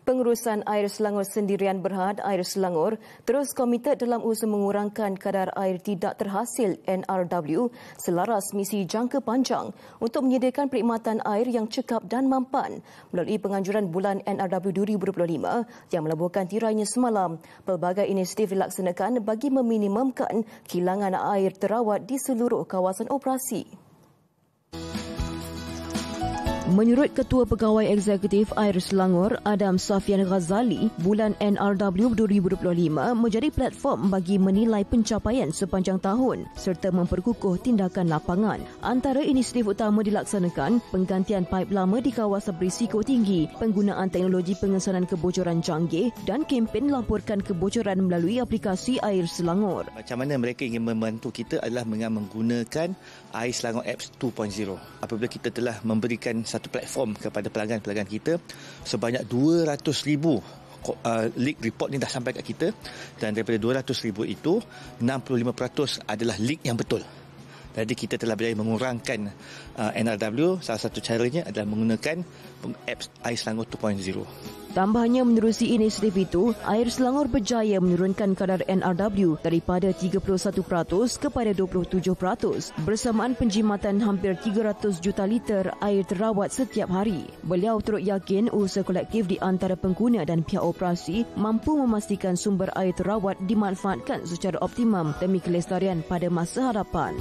Pengurusan Air Selangor Sendirian Berhad Air Selangor terus komited dalam usaha mengurangkan kadar air tidak terhasil NRW selaras misi jangka panjang untuk menyediakan perkhidmatan air yang cekap dan mampan melalui penganjuran bulan NRW 2025 yang melabuhkan tirainya semalam. Pelbagai inisiatif dilaksanakan bagi meminimumkan kehilangan air terawat di seluruh kawasan operasi. Menurut Ketua Pegawai Eksekutif Air Selangor, Adam Safian Ghazali, bulan NRW 2025 menjadi platform bagi menilai pencapaian sepanjang tahun serta memperkukuh tindakan lapangan. Antara inisiatif utama dilaksanakan penggantian paip lama di kawasan berisiko tinggi, penggunaan teknologi pengesanan kebocoran canggih dan kempen laporkan kebocoran melalui aplikasi Air Selangor. Macam mana mereka ingin membantu kita adalah dengan menggunakan Air Selangor Apps 2.0. Apabila kita telah memberikan satu platform kepada pelanggan-pelanggan kita, sebanyak 200,000 leak report ni dah sampai kat kita, dan daripada 200,000 itu 65% adalah leak yang betul. Jadi kita telah berjaya mengurangkan NRW. Salah satu caranya adalah menggunakan apps Air Selangor 2.0. Tambahnya, menerusi inisiatif itu, Air Selangor berjaya menurunkan kadar NRW daripada 31% kepada 27% bersamaan penjimatan hampir 300 juta liter air terawat setiap hari. Beliau turut yakin usaha kolektif di antara pengguna dan pihak operasi mampu memastikan sumber air terawat dimanfaatkan secara optimum demi kelestarian pada masa hadapan.